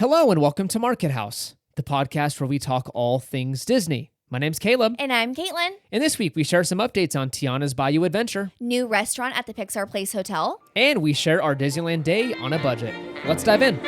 Hello and welcome to Market House, the podcast where we talk all things Disney. My name's Caleb. And I'm Caitlin. And this week we share some updates on Tiana's Bayou adventure. New restaurant at the Pixar Place Hotel. And we share our Disneyland day on a budget. Let's dive in.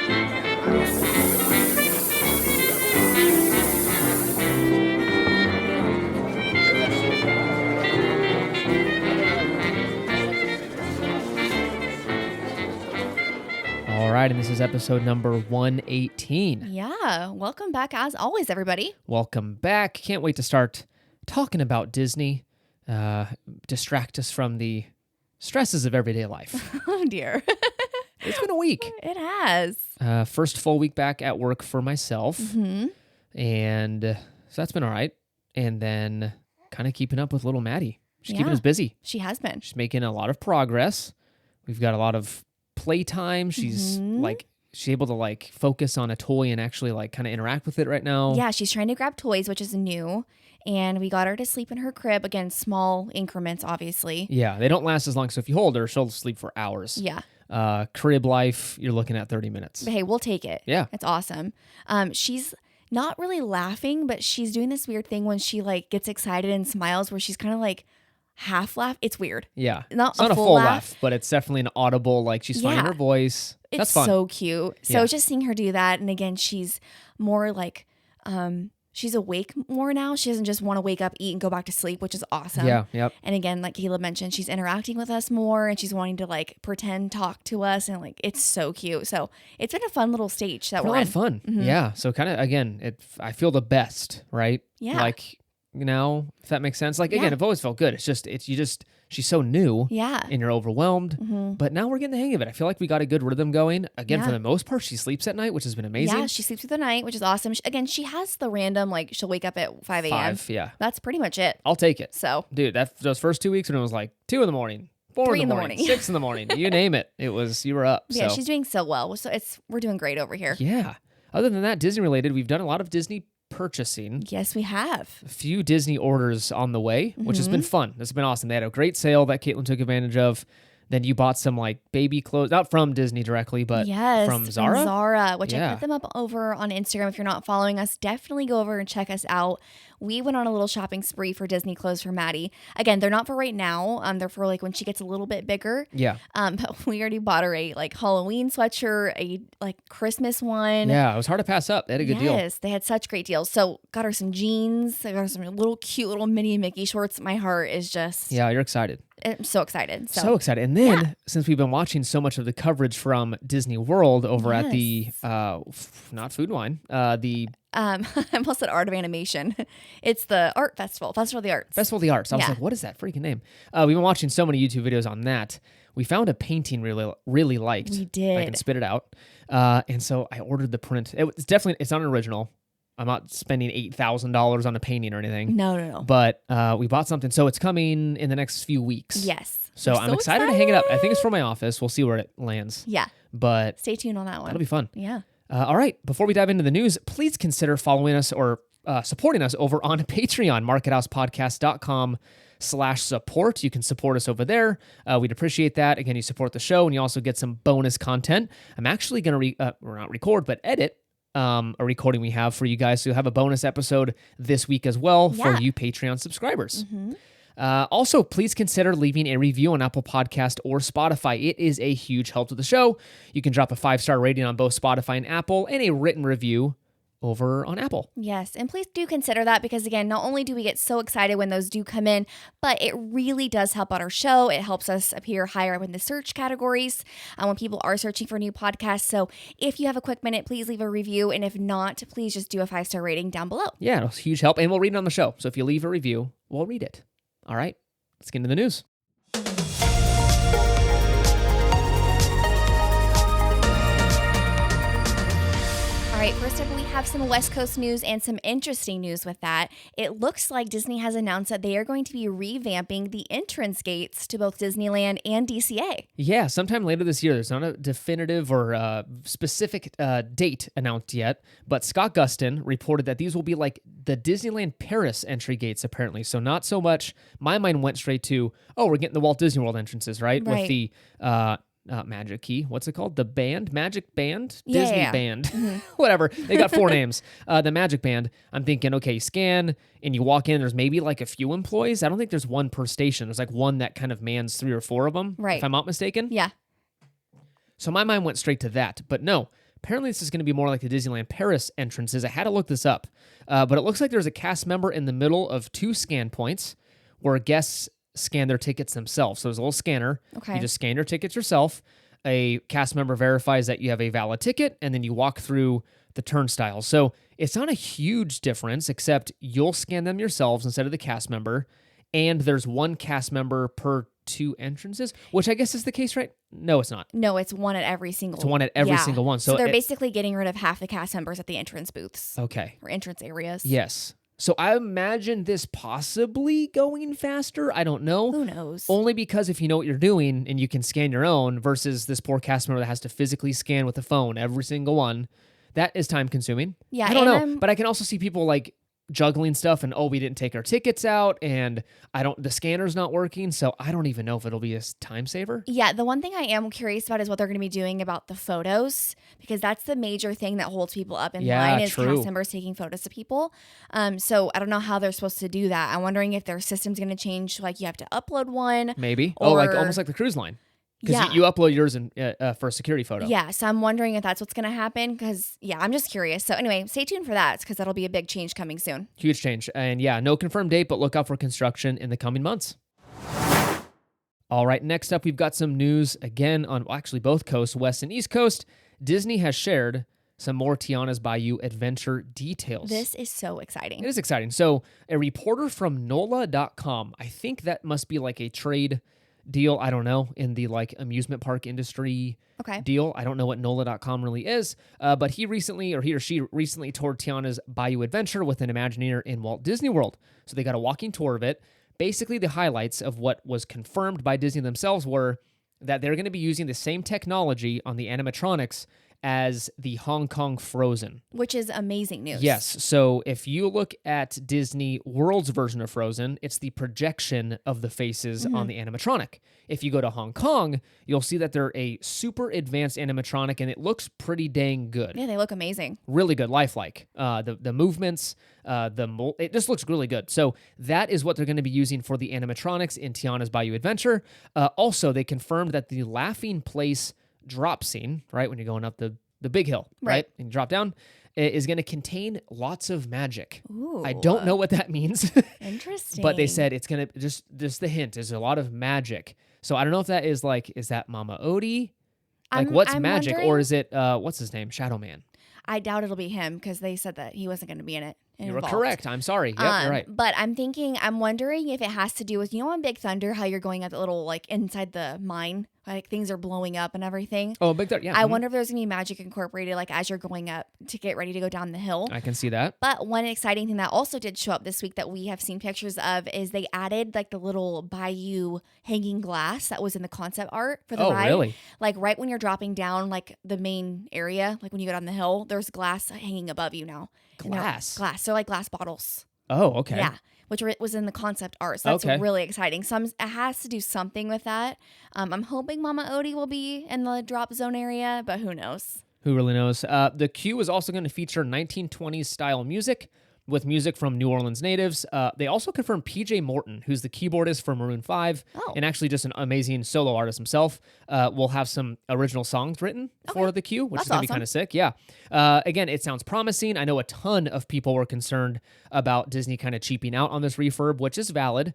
All right, and this is episode number 118. Yeah, welcome back as always, everybody. Welcome back. Can't wait to start talking about Disney. Distract us from the stresses of everyday life. Oh, dear. It's been a week. It has. First full week back at work for myself. Mm-hmm. And so that's been all right. And then kind of keeping up with little Maddie. She's keeping us busy. She has been. She's making a lot of progress. We've got a lot of playtime. She's she's able to focus on a toy and actually kind of interact with it right now. Yeah, she's trying to grab toys, which is new. And we got her to sleep in her crib. Again, small increments, obviously. Yeah, they don't last as long. So if you hold her, she'll sleep for hours. Yeah. Crib life, you're looking at 30 minutes. But hey, we'll take it. Yeah. It's awesome. She's not really laughing, but she's doing this weird thing when she gets excited and smiles where she's kind of half laugh. It's weird. Yeah. Not it's not a full laugh, but it's definitely an audible, she's finding her voice. That's It's fun. so cute. So just seeing her do that. And again, she's more she's awake more now. She doesn't just want to wake up, eat, and go back to sleep, which is awesome. Yeah. Yep. And again, like Caleb mentioned, she's interacting with us more and she's wanting to pretend talk to us. And it's so cute. So it's been a fun little stage that we're in. A lot of fun. Mm-hmm. Yeah. So kind of, again, I feel the best, right? Yeah. If that makes sense. Again, I've always felt good. She's so new. Yeah. And you're overwhelmed. Mm-hmm. But now we're getting the hang of it. I feel like we got a good rhythm going. Again, for the most part, she sleeps at night, which has been amazing. Yeah, she sleeps through the night, which is awesome. She has the random, she'll wake up at 5 a.m. 5, yeah. That's pretty much it. I'll take it. So. Dude, those first 2 weeks when it was 2 in the morning, 4 in the morning, 6 in the morning, you name it. You were up. Yeah, so. she's doing so well. So we're doing great over here. Yeah. Other than that, Disney related, we've done a lot of Disney purchasing. Yes, we have. A few Disney orders on the way, which has been fun. It's been awesome. They had a great sale that Caitlin took advantage of. Then you bought some baby clothes, not from Disney directly, but from Zara. From Zara, which I put them up over on Instagram. If you're not following us, definitely go over and check us out. We went on a little shopping spree for Disney clothes for Maddie. Again, they're not for right now. They're for when she gets a little bit bigger. Yeah. But we already bought her a Halloween sweatshirt, a Christmas one. Yeah, it was hard to pass up. They had a good deal. Yes, they had such great deals. So got her some jeans. I got her some cute little Minnie and Mickey shorts. My heart is just... Yeah, you're excited. I'm so excited. So excited. And then, since we've been watching so much of the coverage from Disney World over at the, not Food Wine, the... I almost said Art of Animation. It's the art festival, Festival of the Arts. Festival of the Arts. I was like, what is that freaking name? We've been watching so many YouTube videos on that. We found a painting really liked. We did. I can spit it out. And so I ordered the print. It's not an original. I'm not spending $8,000 on a painting or anything. No. But we bought something. So it's coming in the next few weeks. Yes. So I'm excited to hang it up. I think it's for my office. We'll see where it lands. Yeah. But stay tuned on that one. That'll be fun. Yeah. All right. Before we dive into the news, please consider following us or supporting us over on Patreon, markethousepodcast.com/support. You can support us over there. We'd appreciate that. Again, you support the show and you also get some bonus content. I'm actually going to not record, but edit a recording we have for you guys. So you'll have a bonus episode this week as well for you Patreon subscribers. Mm-hmm. Also, please consider leaving a review on Apple Podcast or Spotify. It is a huge help to the show. You can drop a 5-star rating on both Spotify and Apple and a written review over on Apple. Yes, and please do consider that because, again, not only do we get so excited when those do come in, but it really does help out our show. It helps us appear higher up in the search categories when people are searching for new podcasts. So if you have a quick minute, please leave a review. And if not, please just do a 5-star rating down below. Yeah, it's a huge help. And we'll read it on the show. So if you leave a review, we'll read it. All right, let's get into the news. All right, first up, we have some West Coast news and some interesting news with that. It looks like Disney has announced that they are going to be revamping the entrance gates to both Disneyland and DCA. Yeah, sometime later this year. There's not a definitive or specific date announced yet, but Scott Gustin reported that these will be like the Disneyland Paris entry gates, apparently. So not so much, my mind went straight to, we're getting the Walt Disney World entrances, right? With the Magic Key. What's it called? The band? Magic Band? Yeah, Disney yeah, yeah. Band. Whatever. They got 4 names. The Magic Band. I'm thinking, okay, you scan and you walk in. There's maybe like a few employees. I don't think there's one per station. There's like one that kind of mans 3 or 4 of them, Right. if I'm not mistaken. Yeah. So my mind went straight to that. But no, apparently this is going to be more like the Disneyland Paris entrances. I had to look this up. But it looks like there's a cast member in the middle of 2 scan points where guests scan their tickets themselves. So there's a little scanner. Okay. You just scan your tickets yourself. A cast member verifies that you have a valid ticket, and then you walk through the turnstile. So it's not a huge difference, except you'll scan them yourselves instead of the cast member, and there's 1 cast member per 2 entrances, which I guess is the case, right? No, it's not. No, it's one at every single. It's 1 at every single one. So they're basically getting rid of half the cast members at the entrance booths. Okay. Or entrance areas. Yes. So I imagine this possibly going faster. I don't know. Who knows? Only because if you know what you're doing and you can scan your own versus this poor cast member that has to physically scan with the phone every single one, that is time consuming. Yeah, I don't know. But I can also see people like juggling stuff and, oh, we didn't take our tickets out and the scanner's not working. So I don't even know if it'll be a time saver. Yeah, the one thing I am curious about is what they're going to be doing about the photos, because that's the major thing that holds people up in line is cast members taking photos of people. So I don't know how they're supposed to do that. I'm wondering if their system's going to change, like you have to upload one. Maybe. Or, like almost like the cruise line. Because yeah. you upload yours for a security photo. Yeah, so I'm wondering if that's what's going to happen because, yeah, I'm just curious. So anyway, stay tuned for that because that'll be a big change coming soon. Huge change. And yeah, no confirmed date, but look out for construction in the coming months. All right, next up, we've got some news again on actually both coasts, West and East Coast. Disney has shared some more Tiana's Bayou adventure details. This is so exciting. It is exciting. So a reporter from NOLA.com, I think that must be like a trade deal, I don't know, in the like amusement park industry deal. I don't know what NOLA.com really is, but he or she recently toured Tiana's Bayou Adventure with an Imagineer in Walt Disney World. So they got a walking tour of it. Basically, the highlights of what was confirmed by Disney themselves were that they're going to be using the same technology on the animatronics as the Hong Kong Frozen. Which is amazing news. Yes. So if you look at Disney World's version of Frozen, it's the projection of the faces on the animatronic. If you go to Hong Kong, you'll see that they're a super advanced animatronic, and it looks pretty dang good. Yeah, they look amazing. Really good, lifelike. The movements, it just looks really good. So that is what they're going to be using for the animatronics in Tiana's Bayou Adventure. Also, they confirmed that the Laughing Place drop scene, right, when you're going up the big hill, right, and you drop down, is going to contain lots of magic. Ooh. I don't know what that means. Interesting. But they said it's going to just the hint is a lot of magic. So I don't know if that is like, is that Mama Odie? Like what's magic? Or is it, what's his name? Shadow Man. I doubt it'll be him because they said that he wasn't going to be in it. You were correct. I'm sorry. Yep, you're right. But I'm wondering if it has to do with, on Big Thunder, how you're going at the little, like, inside the mine, like, things are blowing up and everything. Oh, Big Thunder, yeah. I wonder if there's going to be magic incorporated, like, as you're going up to get ready to go down the hill. I can see that. But one exciting thing that also did show up this week that we have seen pictures of is they added, like, the little Bayou hanging glass that was in the concept art for the ride. Oh, really? Like, right when you're dropping down, like, the main area, like, when you go down the hill, there's glass hanging above you now. Glass? Glass. They're like glass bottles. Oh, okay. Yeah, which was in the concept art. So that's really exciting. So it has to do something with that. I'm hoping Mama Odie will be in the drop zone area, but who knows? Who really knows? The queue is also going to feature 1920s style music with music from New Orleans natives. They also confirmed PJ Morton, who's the keyboardist for Maroon 5, and actually just an amazing solo artist himself, will have some original songs written for the queue, which is going to be kind of sick. Yeah. Again, it sounds promising. I know a ton of people were concerned about Disney kind of cheaping out on this refurb, which is valid.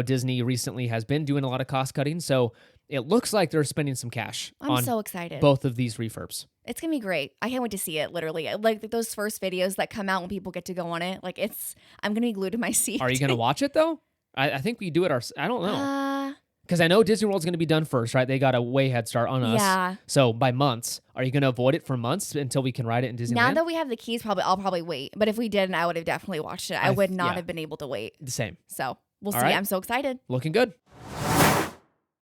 Disney recently has been doing a lot of cost cutting, so it looks like they're spending some cash I'm so excited. Both of these refurbs. It's going to be great. I can't wait to see it, literally. Like those first videos that come out when people get to go on it. Like I'm going to be glued to my seat. Are you going to watch it, though? I think we do it I don't know. Because I know Disney World's going to be done first, right? They got a way head start on us. Yeah. So by months, are you going to avoid it for months until we can ride it in Disneyland? Now that we have the keys, I'll probably wait. But if we didn't, I would have definitely watched it. I would not have been able to wait. The same. So we'll see. Right. I'm so excited. Looking good.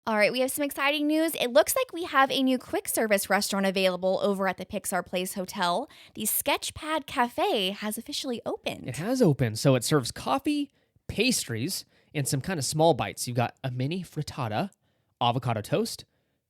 All right, we have some exciting news. It looks like we have a new quick service restaurant available over at the Pixar Place Hotel. The Sketchpad Cafe has officially opened. It has opened. So it serves coffee, pastries, and some kind of small bites. You've got a mini frittata, avocado toast,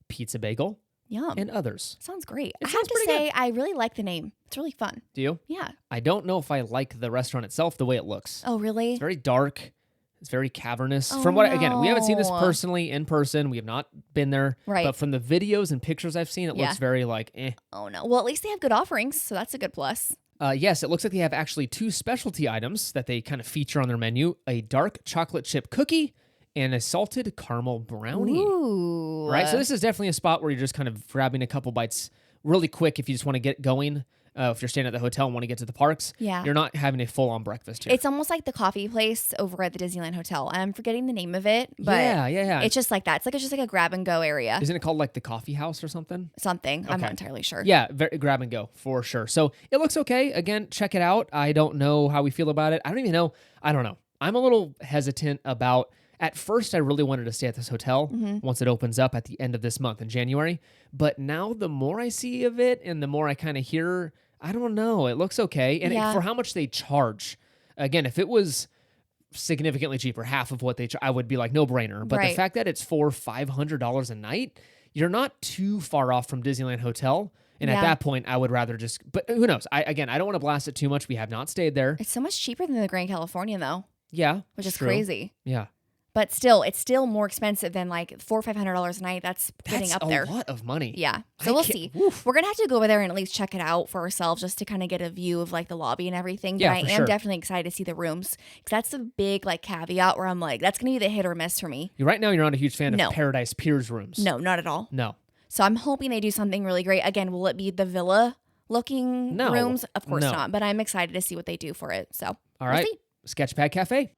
pizza bagel, Yum. and others. Sounds great. It I have sounds to pretty say, good. I really like the name. It's really fun. Do you? Yeah. I don't know if I like the restaurant itself the way it looks. Oh, really? It's very dark. It's very cavernous. Oh, From what again, we haven't seen this no. personally in person. We have not been there. Right. But from the videos and pictures I've seen, it Yeah. looks very like Oh, no. Well, at least they have good offerings, so that's a good plus. Yes, it looks like they have actually 2 specialty items that they kind of feature on their menu: a dark chocolate chip cookie and a salted caramel brownie. Ooh. Right. So this is definitely a spot where you're just kind of grabbing a couple bites really quick if you just want to get going. If you're staying at the hotel and want to get to the parks, Yeah. you're not having a full-on breakfast here. It's almost like the coffee place over at the Disneyland Hotel. I'm forgetting the name of it, but yeah. it's just like that. It's just like a grab and go area. Isn't it called like the coffee house or something? Something. I'm Okay. not entirely sure. Yeah, grab and go for sure. So it looks okay. Again, check it out. I don't know how we feel about it. I don't even know. I don't know. I'm a little hesitant about. At first, I really wanted to stay at this hotel once it opens up at the end of this month in January. But now the more I see of it and the more I kind of hear, I don't know. It looks okay. And Yeah. for how much they charge, again, if it was significantly cheaper, half of what they I would be like no brainer. But the Right. fact that it's $500 a night, you're not too far off from Disneyland Hotel. And at Yeah. that point, I would rather just. But who knows? I don't want to blast it too much. We have not stayed there. It's so much cheaper than the Grand Californian, though, Yeah, which it's is true. crazy. Yeah, But still, it's still more expensive than like $500 a night. That's getting that's up there. a lot of money. Yeah. I So we'll can't- see. woof. We're going to have to go over there and at least check it out for ourselves just to kind of get a view of like the lobby and everything. Yeah, But I for am sure. definitely excited to see the rooms because that's a big like caveat where I'm like, that's going to be the hit or miss for me. Right now, you're not a huge fan No. of Paradise Piers rooms. No, not at all. No. So I'm hoping they do something really great. Again, will it be the villa looking No. rooms? Of course No. not. But I'm excited to see what they do for it. So All right. see. Sketchpad Cafe.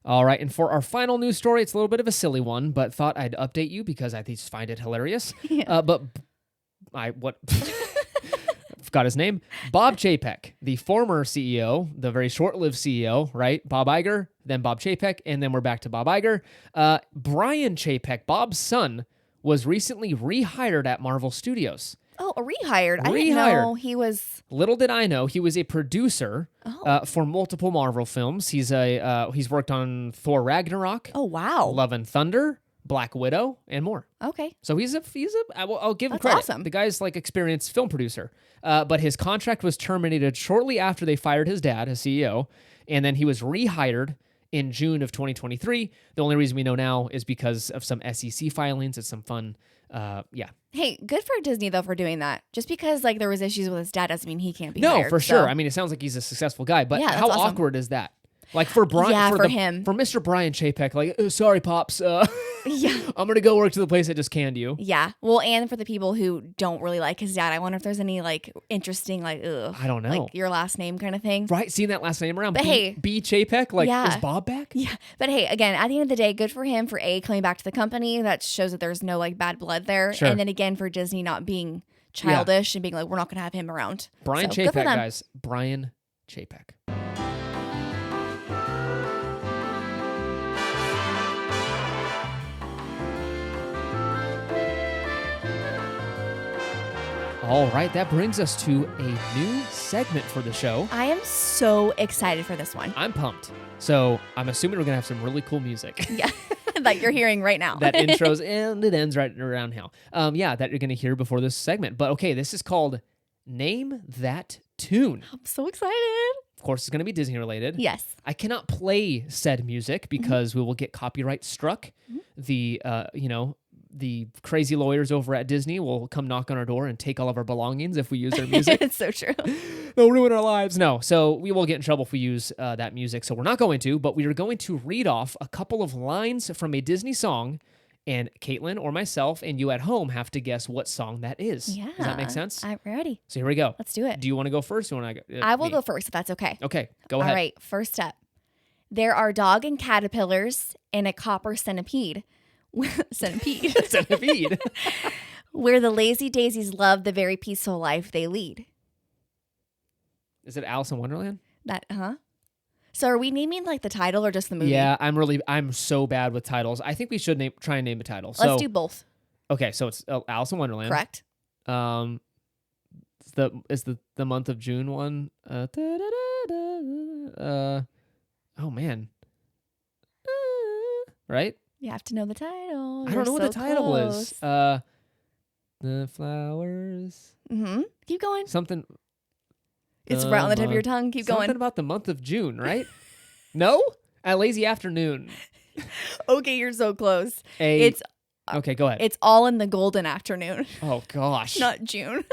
All right. And for our final news story, it's a little bit of a silly one, but thought I'd update you because I just find it hilarious. Yeah. What? Forgot his name. Bob Chapek, the former CEO, the very short-lived CEO, right? Bob Iger, then Bob Chapek, and then we're back to Bob Iger. Brian Chapek, Bob's son, was recently rehired at Marvel Studios. Oh, a rehired. I didn't Rehired. know he was. Little did I know, he was a producer for multiple Marvel films. He's worked on Thor Ragnarok, Oh, wow. Love and Thunder, Black Widow, and more. Okay. So I'll give him That's credit. awesome. The guy's like experienced film producer. But his contract was terminated shortly after they fired his dad, his CEO, and then he was rehired in June of 2023. The only reason we know now is because of some SEC filings. It's some fun, Hey, good for Disney though for doing that. Just because like there was issues with his dad doesn't mean he can't be No, hired, for so- sure. I mean, it sounds like he's a successful guy, but Yeah, that's how awesome. awkward is that? Like for Brian, Yeah, for for him. Mr. Brian Chapek, like, sorry, pops, Yeah. I'm gonna go work to the place that just canned you. Yeah. Well, and for the people who don't really like his dad, I wonder if there's any like interesting like I don't know. like your last name kind of thing. Right, seeing that last name around. But hey- B Chapek, like, Yeah. is Bob back? Yeah. But hey, again, at the end of the day, good for him for coming back to the company. That shows that there's no like bad blood there. Sure. And then again for Disney not being childish and being like, we're not gonna have him around. Brian So, good for Chapek, them. guys. Brian Chapek. All right, that brings us to a new segment for the show. I am so excited for this one. I'm pumped. So I'm assuming we're going to have some really cool music. Yeah. That you're hearing right now. That intros and it ends right around now. That you're going to hear before this segment. But okay, this is called Name That Tune. I'm so excited. Of course, it's going to be Disney related. Yes. I cannot play said music because we will get copyright struck. The crazy lawyers over at Disney will come knock on our door and take all of our belongings if we use their music. It's so true. They'll ruin our lives. No, so we will get in trouble if we use that music. So we're not going to, but we are going to read off a couple of lines from a Disney song, and Caitlin or myself and you at home have to guess what song that is. Yeah. Does that make sense? I'm ready. So here we go. Let's do it. Do you want to go first? Or you want to go? I will me? go first if that's okay. Okay, go ahead. All right, first up. There are dog and caterpillars and a copper centipede. Centipede. Centipede. Where the lazy daisies love the very peaceful life they lead. Is it Alice in Wonderland? So are we naming like the title or just the movie? Yeah, I'm so bad with titles. I think we should try and name a title. Let's do both. Okay, so it's Alice in Wonderland. Correct. Is the month of June one? Oh man. Right? You have to know the title. I don't know what the title is. The flowers. Keep going. Something. It's right on the tip of your tongue. Keep going. Something about the month of June, right? No? A lazy afternoon. Okay, you're so close. Okay, go ahead. It's all in the golden afternoon. Oh, gosh. Not June.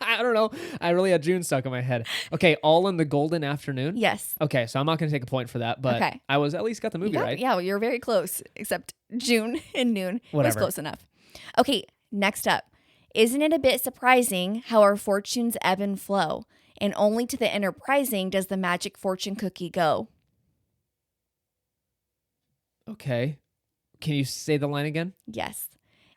I don't know. I really had June stuck in my head. Okay, all in the golden afternoon? Yes. Okay, so I'm not going to take a point for that, but Okay. I was at least got the movie right. Yeah, well, you're very close, except June and noon. Whatever. It was close enough. Okay, next up. Isn't it a bit surprising how our fortunes ebb and flow, and only to the enterprising does the magic fortune cookie go? Okay. Can you say the line again? Yes,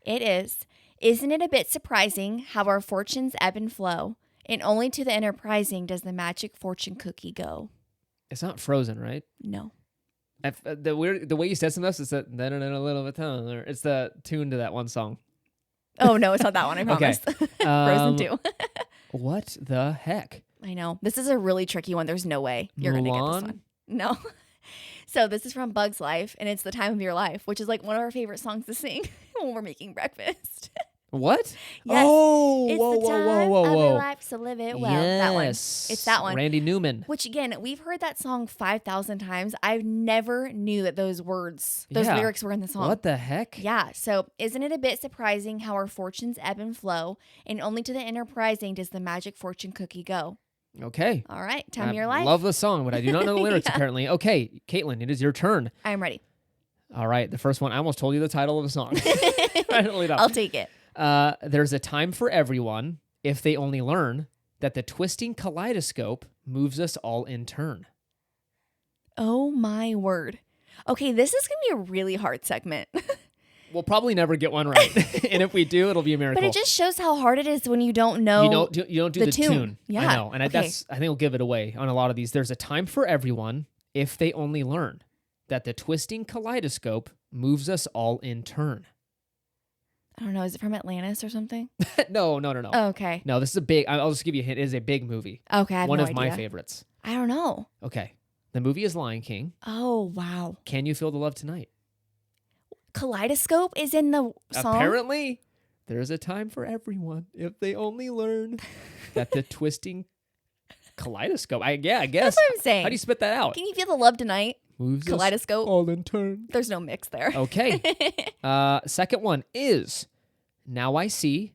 it is. Isn't it a bit surprising how our fortunes ebb and flow, and only to the enterprising does the magic fortune cookie go? It's not Frozen, right? No. The way you said some of this is that a little bit or it's the tune to that one song. Oh no, it's not that one. I promise. Frozen 2. What the heck? I know. This is a really tricky one. There's no way you're going to get this one. No. So this is from Bug's Life, and it's The Time of Your Life, which is like one of our favorite songs to sing when we're making breakfast. What? Yes. Oh, it's whoa, the time whoa. of your life, so live it well. Yes. That one. It's that one. Randy Newman. Which again, we've heard that song 5,000 times. I never knew that those lyrics were in the song. What the heck? Yeah. So isn't it a bit surprising how our fortunes ebb and flow, and only to the enterprising does the magic fortune cookie go? Okay. All right. Time of your life. Love the song, but I do not know the lyrics Yeah. apparently. Okay, Caitlin, it is your turn. I'm ready. All right. The first one, I almost told you the title of the song. I'll take it. There's a time for everyone if they only learn that the twisting kaleidoscope moves us all in turn. Oh my word. Okay, this is going to be a really hard segment. We'll probably never get one right. And if we do, it'll be a miracle. But it just shows how hard it is when you don't know. You don't do the tune. Yeah. I know. And Okay. I think we'll give it away on a lot of these. There's a time for everyone if they only learn that the twisting kaleidoscope moves us all in turn. I don't know. Is it from Atlantis or something? No. Oh, okay. No, this is a big, I'll just give you a hint. It is a big movie. Okay, I have One no of my idea. favorites. I don't know. Okay. The movie is Lion King. Oh, wow. Can You Feel the Love Tonight? Kaleidoscope is in the song? Apparently, there's a time for everyone if they only learn that the twisting kaleidoscope. I guess. That's what I'm saying. How do you spit that out? Can you feel the love tonight? Moves us Kaleidoscope. all in turn. There's no mix there. Okay. Second one is, now I see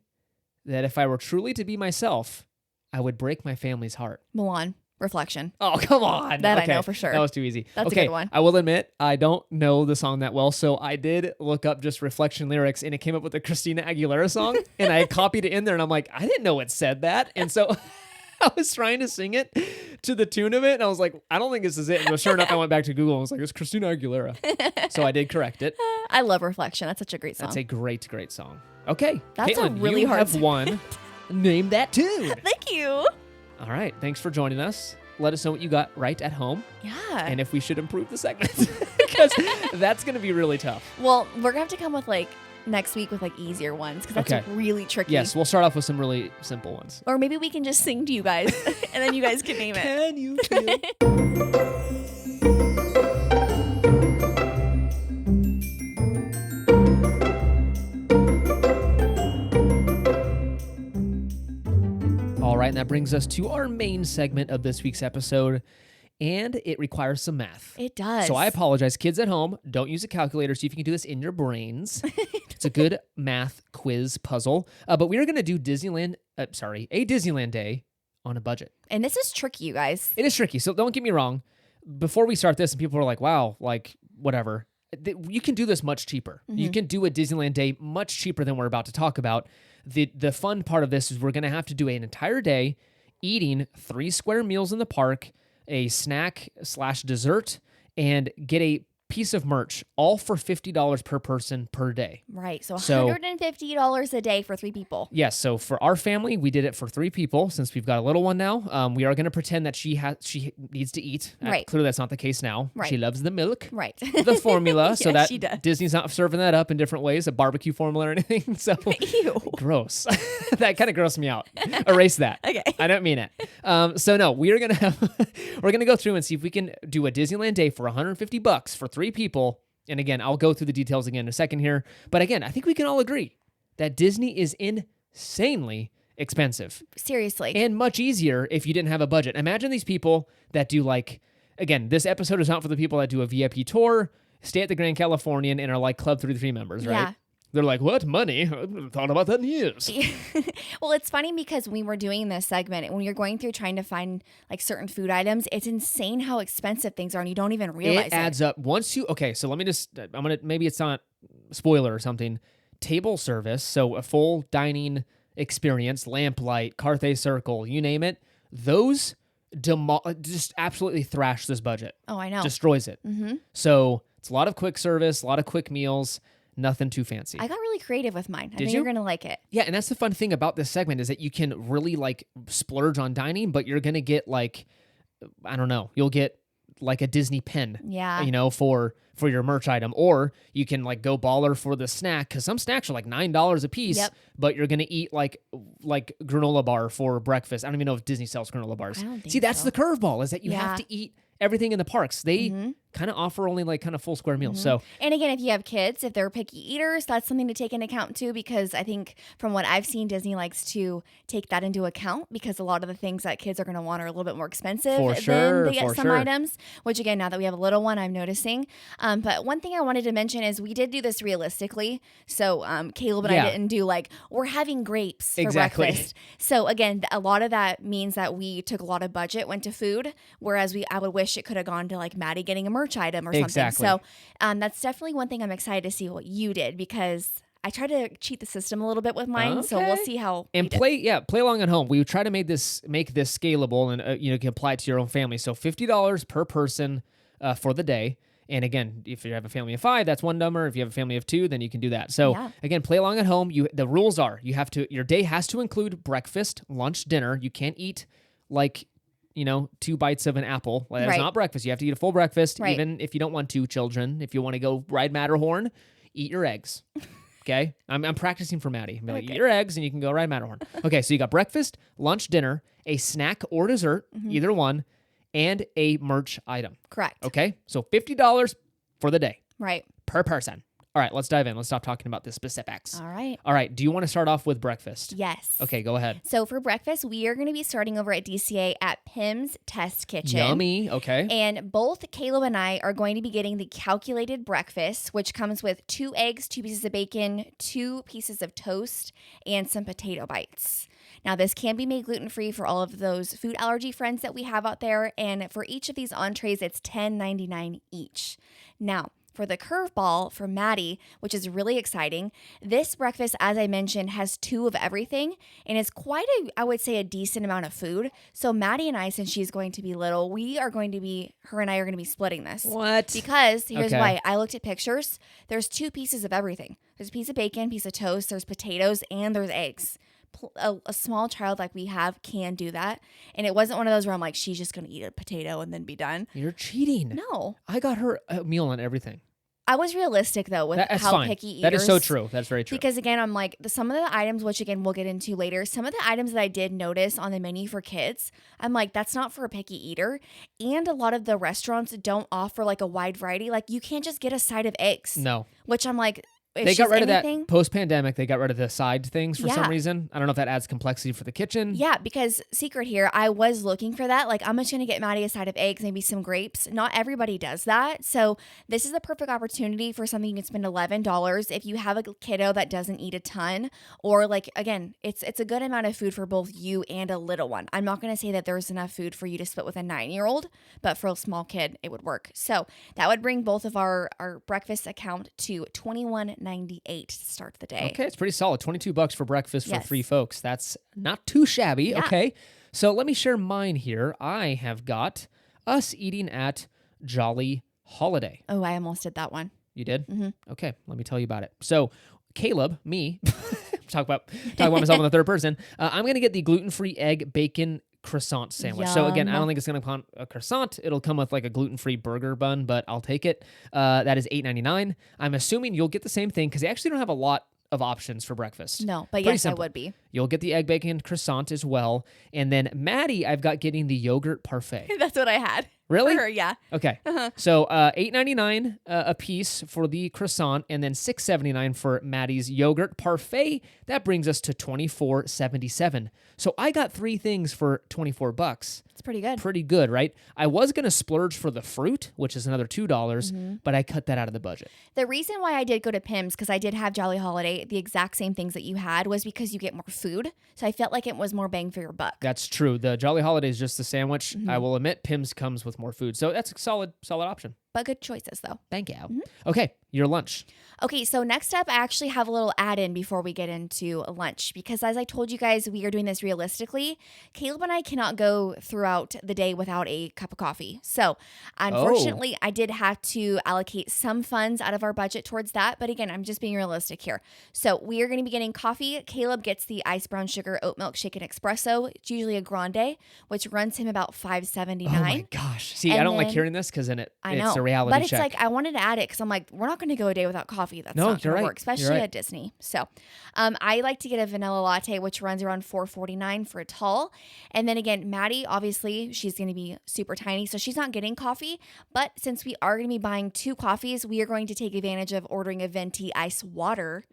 that if I were truly to be myself, I would break my family's heart. Mulan. Reflection. Oh, come on. That Okay. I know for sure. That was too easy. That's okay. a good one. I will admit, I don't know the song that well, so I did look up just Reflection lyrics, and it came up with the Christina Aguilera song, and I copied it in there, and I'm like, I didn't know it said that. And so I was trying to sing it to the tune of it, and I was like, I don't think this is it. And sure enough, I went back to Google and was like, it's Christina Aguilera. So I did correct it. I love Reflection. That's such a great song. That's a great, great song. Okay. That's Caitlin, a really you hard have song. won. Name that tune. Thank you. All right. Thanks for joining us. Let us know what you got right at home. Yeah. And if we should improve the segment. Because that's going to be really tough. Well, we're going to have to come with next week with easier ones because that's Okay. really tricky. Yes, we'll start off with some really simple ones. Or maybe we can just sing to you guys and then you guys can name it. Can you feel? All right, and that brings us to our main segment of this week's episode, and it requires some math. It does. So I apologize. Kids at home, don't use a calculator. See if you can do this in your brains. It's a good math quiz puzzle. But we are going to do a Disneyland day on a budget. And this is tricky, you guys. It is tricky. So don't get me wrong. Before we start this, and people are like, wow, whatever. You can do this much cheaper. Mm-hmm. You can do a Disneyland day much cheaper than we're about to talk about. The fun part of this is we're going to have to do an entire day eating 3 square meals in the park, a snack/dessert, and get a piece of merch, all for $50 per person per day. Right. So So- $150 a day for 3 people. Yes, so for our family, we did it for 3 people since we've got a little one now. We are going to pretend that she needs to eat. Right. Clearly, that's not the case now. Right. She loves the milk, Right. the formula, so Yes, that she does. Disney's not serving that up in different ways, a barbecue formula or anything. So Ew. gross. That kind of grossed me out. Erase that. Okay. I don't mean it. So no, we are gonna go through and see if we can do a Disneyland day for $150 for 3 people And again, I'll go through the details again in a second here. But again, I think we can all agree that Disney is insanely expensive. Seriously. And much easier if you didn't have a budget. Imagine these people that do like, again, this episode is not for the people that do a VIP tour, stay at the Grand Californian, and are like Club 33 members, right? Yeah. They're like, what? Money? I haven't thought about that in years. Well, it's funny because when we were doing this segment, and when you're going through trying to find like certain food items, it's insane how expensive things are, and you don't even realize it. Adds up. Once you, okay, so let me just, maybe it's not spoiler or something. Table service, so a full dining experience, lamplight, Carthay Circle, you name it, those just absolutely thrash this budget. Oh, I know. Destroys it. Mm-hmm. So it's a lot of quick service, a lot of quick meals, nothing too fancy. I got really creative with mine. I think you? you're going to like it. Yeah, and that's the fun thing about this segment is that you can really like splurge on dining, but you're going to get like, I don't know, you'll get like a Disney pen, Yeah. you know, for your merch item, or you can like go baller for the snack, because some snacks are like $9 a piece, Yep. but you're gonna eat like granola bar for breakfast. I don't even know if Disney sells granola bars. I don't think See, that's so. the curveball, is that you have Yeah. to eat everything in the parks. They kind of offer only like kind of full square meals. So And again, if you have kids, if they're picky eaters, that's something to take into account too, because I think from what I've seen, Disney likes to take that into account, because a lot of the things that kids are going to want are a little bit more expensive For sure, than they get for some sure. items, which again, now that we have a little one, I'm noticing. But one thing I wanted to mention is we did do this realistically. So Caleb and Yeah. I didn't do like, we're having grapes for Exactly. breakfast. So again, a lot of that means that we took a lot of budget, went to food, whereas I would wish it could have gone to like Maddie getting a merch item or something. Exactly. So that's definitely one thing I'm excited to see what you did, because I try to cheat the system a little bit with mine. So we'll Okay. see how. and we do. play along at home. We try to make this scalable, and you can apply it to your own family. So $50 per person for the day. And again, if you have a family of 5, that's one number. If you have a family of 2, then you can do that. So Yeah. again, play along at home. The rules are your day has to include breakfast, lunch, dinner. You can't eat like 2 bites of an apple. That's Right. not breakfast. You have to eat a full breakfast, Right. even if you don't want to, children. If you want to go ride Matterhorn, eat your eggs. Okay? I'm practicing for Maddie. I'm like, Okay. eat your eggs and you can go ride Matterhorn. Okay, so you got breakfast, lunch, dinner, a snack or dessert, either one, and a merch item. Correct. Okay? So $50 for the day Right. per person. All right, let's dive in. Let's stop talking about the specifics. All right. All right, do you want to start off with breakfast? Yes. Okay, go ahead. So for breakfast, we are going to be starting over at DCA at Pim's Test Kitchen. Yummy. Okay. And both Caleb and I are going to be getting the calculated breakfast, which comes with 2 eggs, 2 pieces of bacon, 2 pieces of toast, and some potato bites. Now, this can be made gluten-free for all of those food allergy friends that we have out there. And for each of these entrees, it's $10.99 each. Now, for the curveball for Maddie, which is really exciting, this breakfast, as I mentioned, has 2 of everything, and it's quite I would say, a decent amount of food. So Maddie and I, since she's going to be little, her and I are going to be splitting this. What? Because here's Okay. why. I looked at pictures. There's 2 pieces of everything. There's a piece of bacon, piece of toast, there's potatoes, and there's eggs. A small child like we have can do that. And it wasn't one of those where I'm like, she's just going to eat a potato and then be done. You're cheating. No. I got her a meal on everything. I was realistic though with That's how fine. picky eaters. That is so true. That's very true. Because again, I'm like, some of the items, which again we'll get into later, some of the items that I did notice on the menu for kids, I'm like, that's not for a picky eater. And a lot of the restaurants don't offer like a wide variety. Like you can't just get a side of eggs. No. Which I'm like, if They got she's rid of anything- that post-pandemic. They got rid of the side things for some Yeah. reason. I don't know if that adds complexity for the kitchen. Yeah, because secret here, I was looking for that. Like, I'm just going to get Maddie a side of eggs, maybe some grapes. Not everybody does that. So this is the perfect opportunity for something you can spend $11 if you have a kiddo that doesn't eat a ton. Or like, again, it's a good amount of food for both you and a little one. I'm not going to say that there's enough food for you to split with a 9-year-old, but for a small kid, it would work. So that would bring both of our breakfast account to $21.98 to start the day. Okay, it's pretty solid. $22 for breakfast for Yes. 3 folks. That's not too shabby. Yeah. Okay, so let me share mine here. I have got us eating at Jolly Holiday. Oh, I almost did that one. You did? Mhm. Okay, let me tell you about it. So, Caleb, me, talk about myself in the third person. I'm gonna get the gluten-free egg bacon croissant sandwich. So again, I Yum. don't think it's gonna come a croissant. It'll come with like a gluten-free burger bun, but I'll take it. That is $8.99. I'm assuming you'll get the same thing because they actually don't have a lot of options for breakfast. No, but Pretty yes, simple. I would be. You'll get the egg bacon croissant as well. And then Maddie, I've got getting the yogurt parfait. That's what I had. Really? For her, yeah. Okay. So $8.99 a piece for the croissant, and then $6.79 for Maddie's yogurt parfait. That brings us to $24.77. So I got 3 things for $24. It's pretty good. Pretty good, right? I was going to splurge for the fruit, which is another $2, but I cut that out of the budget. The reason why I did go to Pim's, because I did have Jolly Holiday, the exact same things that you had, was because you get more food. So I felt like it was more bang for your buck. That's true. The Jolly Holiday is just the sandwich. I will admit Pim's comes with more food. So that's a solid option. But good choices, though. Thank you. Okay, your lunch. Okay, so next up, I actually have a little add-in before we get into lunch, because as I told you guys, we are doing this realistically. Caleb and I cannot go throughout the day without a cup of coffee. So unfortunately, I did have to allocate some funds out of our budget towards that. But again, I'm just being realistic here. So we are going to be getting coffee. Caleb gets the ice brown sugar oat milk shaken espresso. It's usually a grande, which runs him about $5.79. Oh my gosh. See, And I don't like then- hearing this because then it's I know, a reality but it's check. like I wanted to add it because I'm like, we're not going to go a day without coffee. That's No, not you're going to right. work, especially You're right. at Disney. So, I like to get a vanilla latte, which runs around $4.49 for a tall. And then again, Maddie, obviously, she's going to be super tiny, so she's not getting coffee. But since we are going to be buying 2 coffees, we are going to take advantage of ordering a venti ice water,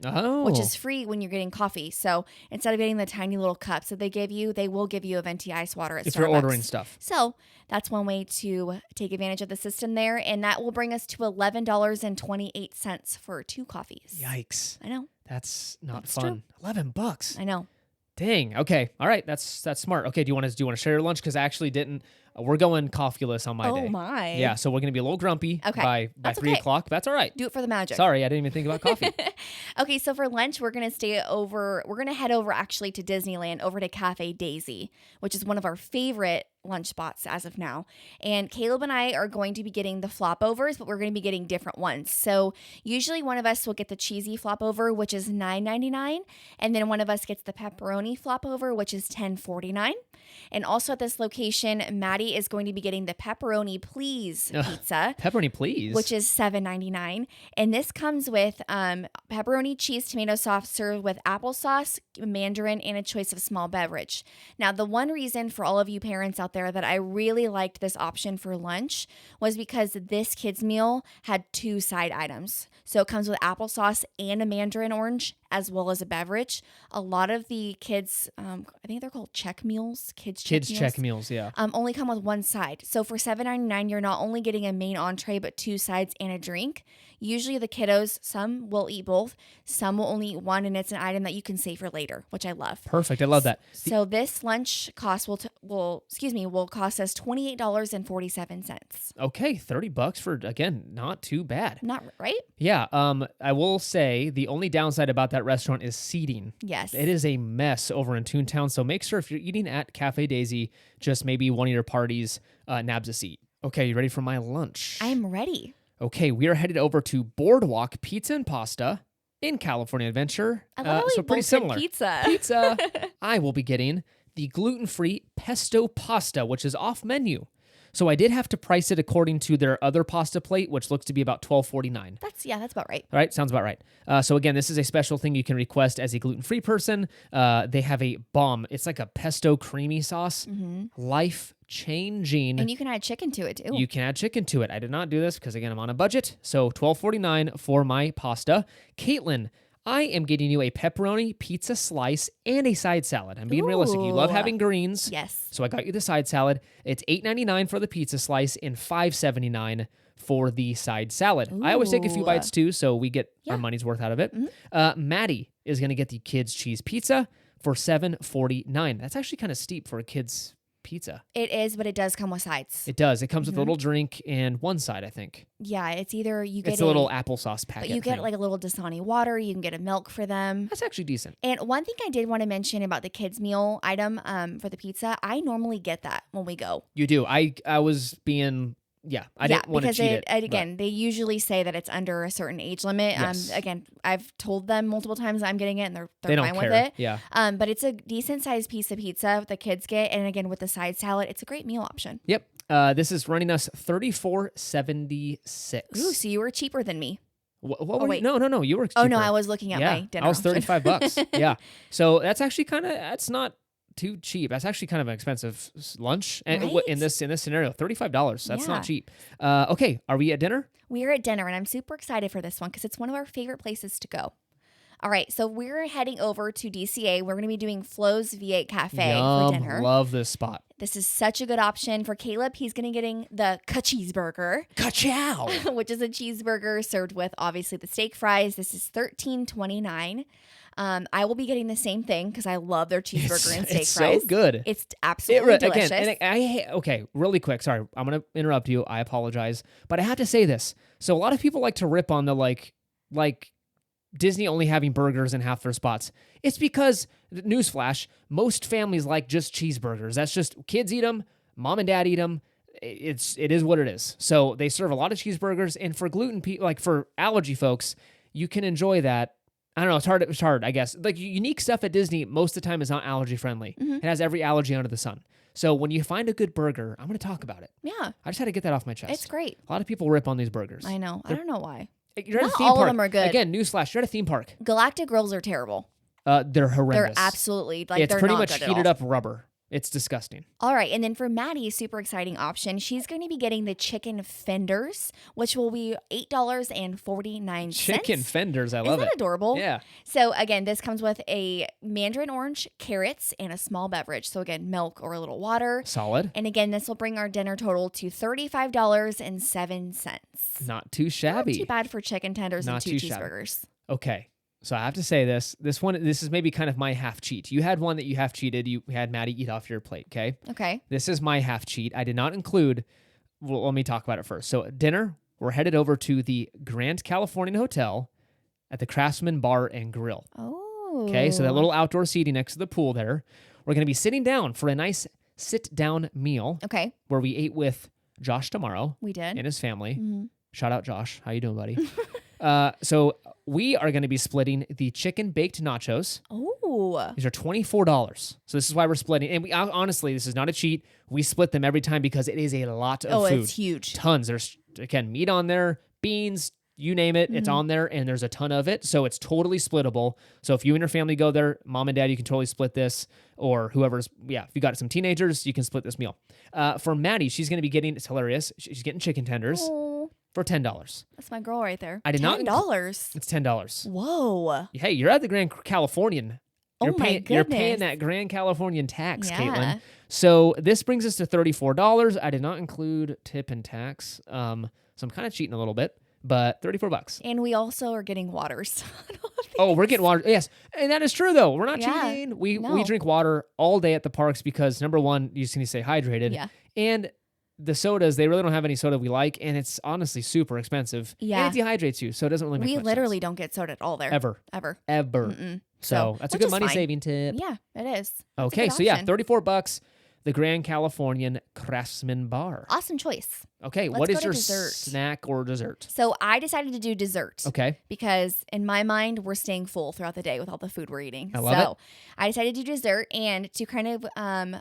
which is free when you're getting coffee. So instead of getting the tiny little cups that they give you, they will give you a venti ice water at if Starbucks. you're ordering stuff. So that's one way to take advantage of the system there. And that will bring us to $11.28 for 2 coffees. Yikes. I know. That's not It's fun. true. $11. I know. Dang. Okay. All right. That's smart. Okay. Do you want to share your lunch? Because I actually didn't. We're going coffeeless on my day. Oh, my. Yeah. So we're gonna be a little grumpy Okay. by That's 3 okay. o'clock. That's all right. Do it for the magic. Sorry, I didn't even think about coffee. Okay, so for lunch, we're going to head over actually to Disneyland, over to Cafe Daisy, which is one of our favorite lunch spots as of now. And Caleb and I are going to be getting the flop overs, but we're going to be getting different ones. So usually one of us will get the cheesy flop over, which is $9.99. And then one of us gets the pepperoni flop over, which is $10.49. And also at this location, Maddie is going to be getting the pepperoni please pizza. Pepperoni, please. Which is $7.99. And this comes with pepperoni, cheese, tomato sauce served with applesauce, mandarin, and a choice of small beverage. Now, the one reason for all of you parents out there that I really liked this option for lunch was because this kids' meal had 2 side items. So it comes with applesauce and a mandarin orange, as well as a beverage. A lot of the kids, I think they're called check meals, kids check meals, yeah. only come with 1 side. So for $7.99, you're not only getting a main entree, but 2 sides and a drink. Usually the kiddos, some will eat both, some will only eat one, and it's an item that you can save for later, which I love. Perfect. I love that. So this lunch cost will cost us $28.47. Okay, $30 for, again, not too bad. Not right? Yeah. I will say the only downside about that restaurant is seating. Yes. It is a mess over in Toontown. So make sure if you're eating at Cafe Daisy, just maybe one of your parties nabs a seat. Okay, you ready for my lunch? I am ready. Okay, we are headed over to Boardwalk Pizza and Pasta in California Adventure. I love how we so pretty both said similar. pizza. Pizza. I will be getting the gluten-free pesto pasta, which is off menu. So I did have to price it according to their other pasta plate, which looks to be about $12.49. That's about right. All right, sounds about right. So again, this is a special thing you can request as a gluten-free person. They have a bomb. It's like a pesto creamy sauce. Life-changing. And you can add chicken to it too. You can add chicken to it. I did not do this because, again, I'm on a budget. So $12.49 for my pasta. Caitlin, I am getting you a pepperoni pizza slice and a side salad. I'm being realistic. You love Ooh. having greens. Yes. So I got you the side salad. It's $8.99 for the pizza slice and $5.79 for the side salad. I always take a few Ooh. bites too, so we get our money's worth out of it. Maddie is going to get the kids' cheese pizza for $7.49. That's actually kind of steep for a kid's pizza. It is, but it does come with sides. It does. It comes with a little drink and one side, I think. Yeah, it's either you get It's a little applesauce packet. but you get thing. like a little Dasani water. You can get a milk for them. That's actually decent. And one thing I did want to mention about the kids' meal item for the pizza, I normally get that when we go. You do. I was being, I didn't want to cheat it. Again, they usually say that it's under a certain age limit. Yes. Again, I've told them multiple times I'm getting it, and they're They don't fine care. with it. Yeah. But it's a decent sized piece of pizza the kids get, and again with the side salad, it's a great meal option. Yep. This is running us $34.76. Ooh, so you were cheaper than me. What were wait. you? No. You were cheaper. Oh, no, I was looking at yeah, my dinner I was option. $35. Yeah. So that's actually that's not too cheap. That's actually kind of an expensive lunch. And Right? in this scenario, $35. That's Yeah. not cheap. Okay. Are we at dinner? We're at dinner, and I'm super excited for this one because it's one of our favorite places to go. All right, so we're heading over to DCA. We're going to be doing Flo's V8 Cafe for dinner. Love this spot. This is such a good option for Caleb. He's going to be getting the cheeseburger, Ka-chow! which is a cheeseburger served with obviously the steak fries. This is $13.29. I will be getting the same thing because I love their cheeseburger and steak it's fries. so good. It's absolutely delicious. Again, and okay, really quick. Sorry, I'm going to interrupt you. I apologize. But I have to say this. So a lot of people like to rip on the like Disney only having burgers in half their spots. It's because, newsflash, most families like just cheeseburgers. That's just, kids eat them, mom and dad eat them. It is what it is. So they serve a lot of cheeseburgers, and for for allergy folks, you can enjoy that. I don't know, it's hard, I guess. Like, unique stuff at Disney most of the time is not allergy friendly. Mm-hmm. It has every allergy under the sun. So when you find a good burger, I'm going to talk about it. Yeah. I just had to get that off my chest. It's great. A lot of people rip on these burgers. I know. I don't know why. You're at Not a theme all of park. them are good. Again, newsflash, you're at a theme park. Galactic Grills are terrible. They're horrendous. They're absolutely, like, It's they're pretty not much good at heated all. up rubber. It's disgusting. All right, and then for Maddie, super exciting option. She's going to be getting the chicken fenders, which will be $8.49. Chicken fenders, I love Isn't that it. adorable? Yeah. So again, this comes with a mandarin orange, carrots, and a small beverage. So again, milk or a little water. Solid. And again, this will bring our dinner total to $35.07. Not too shabby. Not too bad for chicken tenders Not and two too shabby. cheeseburgers. Okay. So I have to say this is maybe kind of my half cheat. You had one that you half cheated. You had Maddie eat off your plate, okay? Okay. This is my half cheat. I did not include, well, let me talk about it first. So at dinner, we're headed over to the Grand Californian Hotel at the Craftsman Bar and Grill. Oh. Okay, so that little outdoor seating next to the pool there. We're going to be sitting down for a nice sit-down meal Okay. where we ate with Josh tomorrow We did. and his family. Mm-hmm. Shout out, Josh. How you doing, buddy? So we are going to be splitting the chicken baked nachos. Oh. These are $24. So this is why we're splitting. And we honestly, this is not a cheat. We split them every time because it is a lot of food. It's huge. Tons. There's, again, meat on there, beans, you name it, it's Mm-hmm. on there, and there's a ton of it. So it's totally splittable. So if you and your family go there, mom and dad, you can totally split this. Or whoever's, if you got some teenagers, you can split this meal. For Maddie, she's going to be getting, it's hilarious, she's getting chicken tenders Oh, for $10. that's my girl right there. I did not $10. It's $10. Whoa. Hey, you're at the Grand Californian. Oh my You're paying goodness. that Grand Californian tax, Yeah. Caitlin. So this brings us to $34. I did not include tip and tax. So I'm kind of cheating a little bit, but $34. And we also are getting waters. Oh, we're getting water. Yes. And that is true though. We're not Yeah. cheating. We No. drink water all day at the parks because number one, you just need to stay hydrated. Yeah. And the sodas, they really don't have any soda we like, and it's honestly super expensive. Yeah. And it dehydrates you, so it doesn't really make We much literally sense. don't get soda at all there. Ever. Ever. Ever. So that's a which good is money fine. saving tip. Yeah, it is. That's a Okay, good so yeah, option. $34, the Grand Californian Craftsman Bar. Awesome choice. Okay, Let's what go is to your dessert. snack or dessert? So I decided to do dessert. Okay, Because in my mind, we're staying full throughout the day with all the food we're eating. I love so I decided to do dessert, and to kind of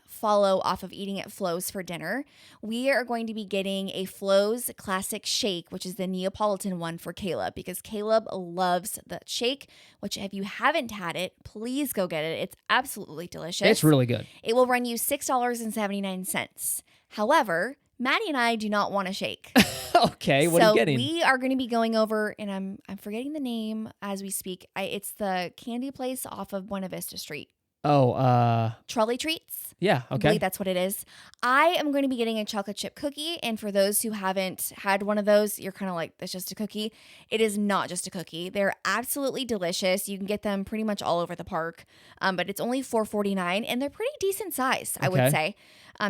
follow off of eating at Flo's for dinner, we are going to be getting a Flo's Classic Shake, which is the Neapolitan one for Caleb, because Caleb loves the shake, which if you haven't had it, please go get it. It's absolutely delicious. it's really good. It will run you $6.79. However, Maddie and I do not want a shake. Okay, what are you getting? We are going to be going over, and I'm forgetting the name as we speak. It's the candy place off of Buena Vista Street. Oh, Trolley Treats. yeah, I okay. believe that's what it is. I am going to be getting a chocolate chip cookie, and for those who haven't had one of those, you're kind of like, that's just a cookie. It is not just a cookie. They're absolutely delicious. You can get them pretty much all over the park, but it's only $4.49, and they're pretty decent size, I would Okay. say.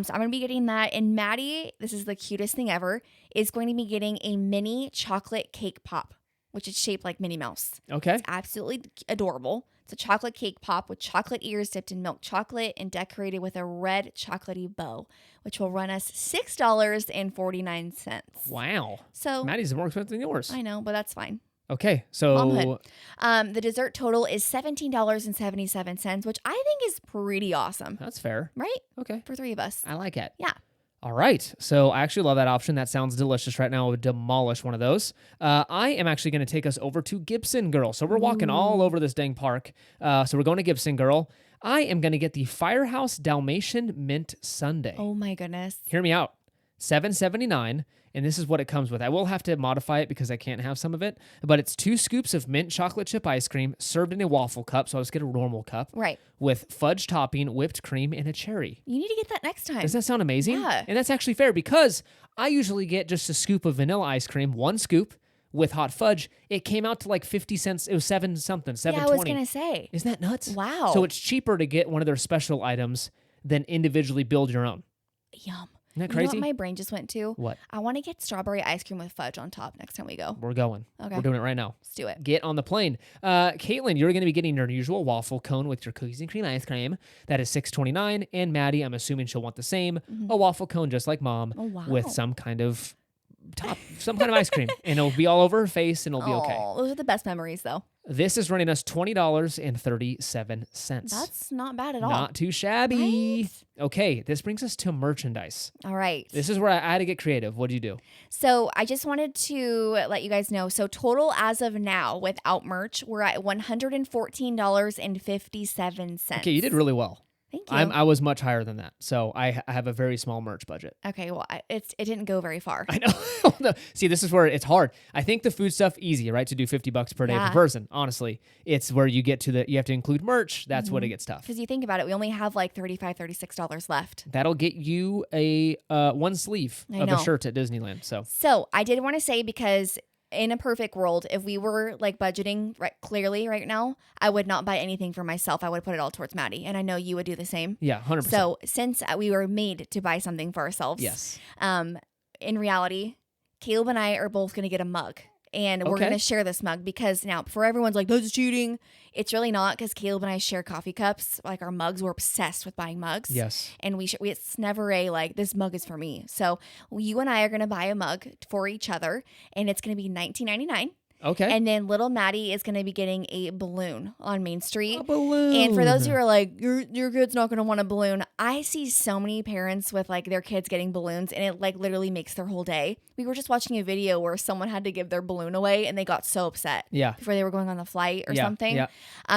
So I'm going to be getting that. And Maddie, this is the cutest thing ever, is going to be getting a mini chocolate cake pop, which is shaped like Minnie Mouse. Okay. It's absolutely adorable. It's a chocolate cake pop with chocolate ears dipped in milk chocolate and decorated with a red chocolatey bow, which will run us $6.49. Wow. So Maddie's more expensive than yours. I know, but that's fine. Okay, Mom so hood. The dessert total is $17.77, which I think is pretty awesome, that's fair. right? Okay, For three of us. I like it. Yeah. All right. So I actually love that option. That sounds delicious right now. I would demolish one of those. I am actually going to take us over to Gibson Girl. So we're walking all over this dang park. So we're going to Gibson Girl. I am going to get the Firehouse Dalmatian Mint Sundae. Oh my goodness. Hear me out. $7.79, and this is what it comes with. I will have to modify it because I can't have some of it, but it's 2 scoops of mint chocolate chip ice cream served in a waffle cup, so I'll just get a normal cup. Right. With fudge topping, whipped cream, and a cherry. You need to get that next time. Doesn't that sound amazing? Yeah. And that's actually fair because I usually get just a scoop of vanilla ice cream, 1 scoop with hot fudge. It came out to like 50 cents. It was $7-something, $7.20. Yeah, I was going to say. Isn't that nuts? Wow. So it's cheaper to get one of their special items than individually build your own. Yum. Isn't that You know crazy? what my brain just went to? What? I want to get strawberry ice cream with fudge on top next time we go. We're going. Okay. We're doing it right now. Let's do it. Get on the plane. Caitlin, you're going to be getting your usual waffle cone with your cookies and cream ice cream. That is $6.29. And Maddie, I'm assuming she'll want the same. A waffle cone just like mom with some kind of ice cream. And it'll be all over her face and it'll be okay. Those are the best memories though. This is running us $20.37. That's not bad at all. Not too shabby. Right? Okay, this brings us to merchandise. All right. This is where I had to get creative. What do you do? So I just wanted to let you guys know. So total as of now without merch, we're at $114.57. Okay, you did really well. Thank you. I was much higher than that. So I have a very small merch budget. Okay, well, it didn't go very far. I know. No. See, this is where it's hard. I think the food stuff easy, right? To do $50 per day per person. Honestly, it's where you get to you have to include merch. That's when it gets tough. Because you think about it, we only have like $35, $36 left. That'll get you a one sleeve of a shirt at Disneyland. So I did want to say, because in a perfect world, if we were like budgeting clearly right now, I would not buy anything for myself. I would put it all towards Maddie, and I know you would do the same. Yeah, 100%. So since we were made to buy something for ourselves, yes. In reality, Caleb and I are both going to get a mug. And we're going to share this mug, because now for everyone's like, that's cheating. It's really not, because Caleb and I share coffee cups. Like our mugs, we're obsessed with buying mugs. Yes. And it's never this mug is for me. So you and I are going to buy a mug for each other, and it's going to be $19.99. Okay. And then little Maddie is going to be getting a balloon on Main Street. A balloon. And for those who are like, your kid's not going to want a balloon, I see so many parents with like their kids getting balloons, and it like literally makes their whole day. We were just watching a video where someone had to give their balloon away, and they got so upset. Yeah. Before they were going on the flight or something. Yeah.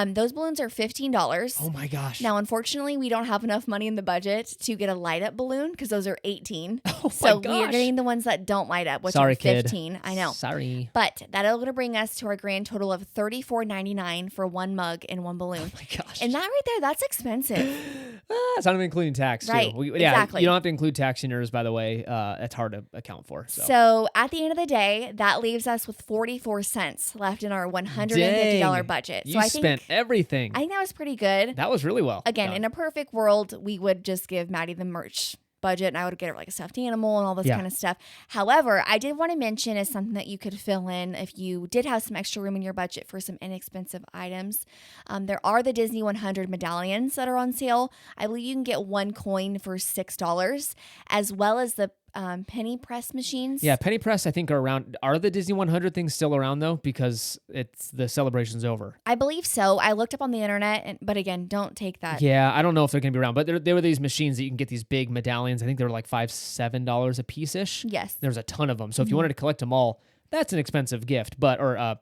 Those balloons are $15. Oh my gosh. Now, unfortunately, we don't have enough money in the budget to get a light up balloon, because those are $18. Oh my so gosh. we are getting the ones that don't light up, which Sorry, are $15. kid. I know. Sorry. But that'll going to bring us to our grand total of $34.99 for one mug and one balloon. Oh my gosh. And that right there, that's expensive. It's not even including tax, too. Right, exactly. You don't have to include tax in yours, by the way. It's hard to account for. So at the end of the day, that leaves us with 44 cents left in our $150 budget. You So I spent everything. I think that was pretty good. That was really well. Again, done. in a perfect world, we would just give Maddie the merch budget, and I would get her like a stuffed animal and all this kind of stuff. However, I did want to mention as something that you could fill in if you did have some extra room in your budget for some inexpensive items. There are the Disney 100 medallions that are on sale. I believe you can get one coin for $6, as well as the penny press machines. Yeah, penny press I think are around. Are the Disney 100 things still around though? Because it's the celebration's over. I believe so. I looked up on the internet, but again, don't take that. Yeah, I don't know if they're gonna be around, but there were these machines that you can get these big medallions. I think they were like $5-7 a piece ish. Yes. There's a ton of them. So if you wanted to collect them all, that's an expensive gift, or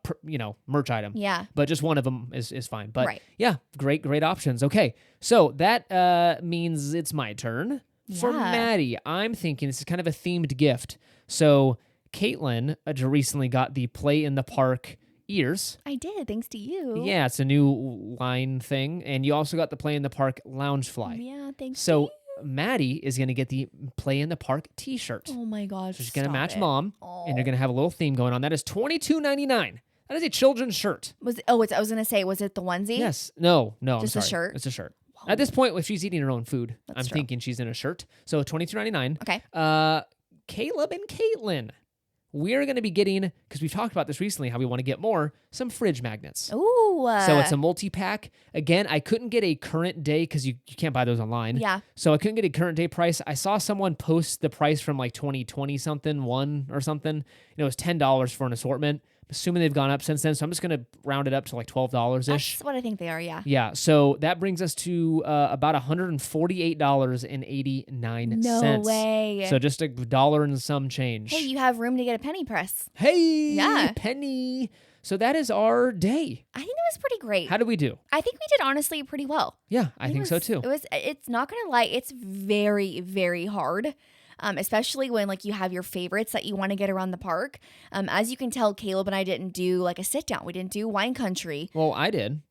merch item. Yeah. But just one of them is fine. But Right. yeah, great options. Okay, so that means it's my turn. For Yeah. Maddie, I'm thinking this is kind of a themed gift. So Caitlin recently got the Play in the Park ears. I did, thanks to you. Yeah, it's a new line thing. And you also got the Play in the Park lounge fly. Yeah, thanks. So Maddie is going to get the Play in the Park t-shirt. Oh my gosh. So she's going to match stop it. mom, and you're going to have a little theme going on. That is $22.99. That is a children's shirt. I was going to say, was it the onesie? Yes. No, Just I'm a sorry. shirt? It's a shirt. At this point, if she's eating her own food, I'm true. thinking she's in a shirt. So $22.99. Okay. Caleb and Caitlin, we're going to be getting, because we've talked about this recently, how we want to get more, some fridge magnets. Ooh. So it's a multi-pack. Again, I couldn't get a current day because you can't buy those online. Yeah. So I couldn't get a current day price. I saw someone post the price from like 2020 something, one or something. It was $10 for an assortment. assuming they've gone up since then. So I'm just going to round it up to like $12-ish. That's what I think they are, yeah. Yeah, so that brings us to about $148.89. No way. So just $1 and some change. Hey, you have room to get a penny press. Hey, Yeah. penny. So that is our day. I think it was pretty great. How did we do? I think we did honestly pretty well. Yeah, I think so too. It's not going to lie, it's very, very hard. Especially when like you have your favorites that you want to get around the park. As you can tell, Caleb and I didn't do like a sit down. We didn't do wine country. Well, I did.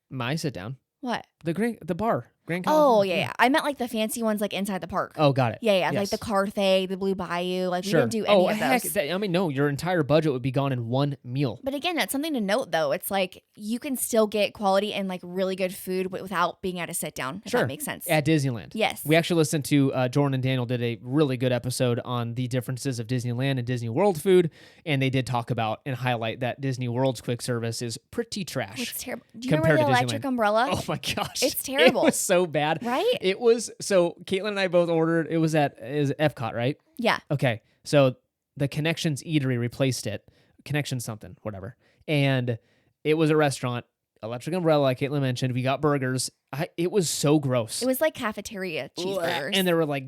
My sit down. What? The bar. Grand Oh, California. yeah. I meant like the fancy ones like inside the park. Oh, got it. Yeah, Yes. like the Carthay, the Blue Bayou. Like Sure. we didn't do any of heck, those. no, your entire budget would be gone in one meal. But again, that's something to note though. It's like you can still get quality and like really good food without being at a sit down, if Sure. that makes sense. At Disneyland. Yes. We actually listened to Jordan and Daniel did a really good episode on the differences of Disneyland and Disney World food. And they did talk about and highlight that Disney World's quick service is pretty trash. It's terrible. Do you compared remember the to electric Disneyland. umbrella? Oh my gosh. It's terrible. It was so bad. Right? It was, so Caitlin and I both ordered, it was Epcot, right? Yeah. Okay. So the Connections Eatery replaced it. Connection something, whatever. And it was a restaurant. Electric umbrella, like Caitlin mentioned. We got burgers. It was so gross. It was like cafeteria cheeseburgers. And they were like,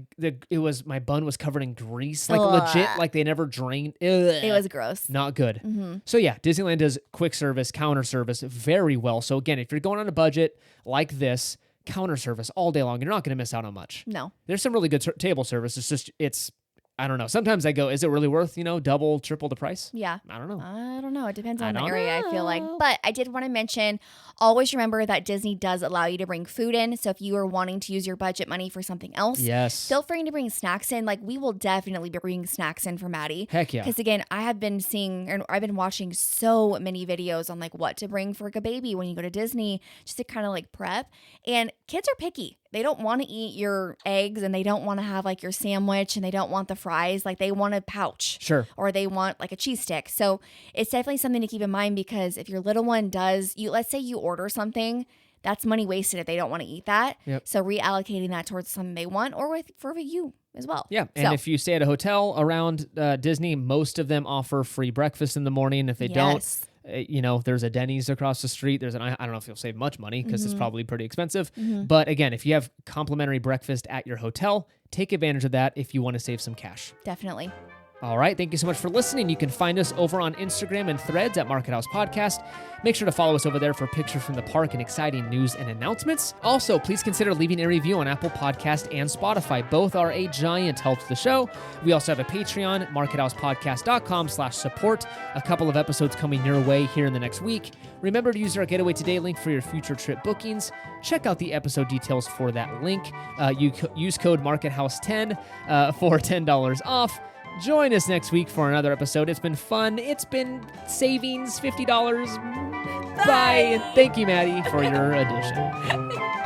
my bun was covered in grease, like Ugh. legit, like they never drained. It was gross. Not good. Mm-hmm. So yeah, Disneyland does quick service, counter service very well. So again, if you're going on a budget like this, counter service all day long, you're not going to miss out on much. No. There's some really good table service. It's I don't know. Sometimes I go, is it really worth, double, triple the price? Yeah. I don't know. I don't know. It depends I on the don't area, I feel like. know. But I did want to mention, always remember that Disney does allow you to bring food in. So if you are wanting to use your budget money for something else, Yes. feel free to bring snacks in. Like we will definitely be bringing snacks in for Maddie. Heck yeah. Because again, I've been watching so many videos on like what to bring for like a baby when you go to Disney, just to kind of like prep. And kids are picky. They don't want to eat your eggs and they don't want to have like your sandwich and they don't want the fries. Like they want a pouch. Sure. Or they want like a cheese stick. So it's definitely something to keep in mind because if your little one let's say you order something, that's money wasted if they don't want to eat that. Yep. So reallocating that towards something they want or for you as well. Yeah. And So- if you stay at a hotel around Disney, most of them offer free breakfast in the morning. If they Yes. don't, there's a Denny's across the street. I don't know if you'll save much money because it's Mhm. probably pretty expensive. Mhm. But again, if you have complimentary breakfast at your hotel, take advantage of that if you want to save some cash. Definitely. All right. Thank you so much for listening. You can find us over on Instagram and Threads at Market House Podcast. Make sure to follow us over there for pictures from the park and exciting news and announcements. Also, please consider leaving a review on Apple Podcast and Spotify. Both are a giant help to the show. We also have a Patreon, markethousepodcast.com/support. A couple of episodes coming your way here in the next week. Remember to use our Getaway Today link for your future trip bookings. Check out the episode details for that link. Use code MarketHouse10 for $10 off. Join us next week for another episode. It's been fun. It's been savings, $50. Bye. And thank you, Maddie, for your addition.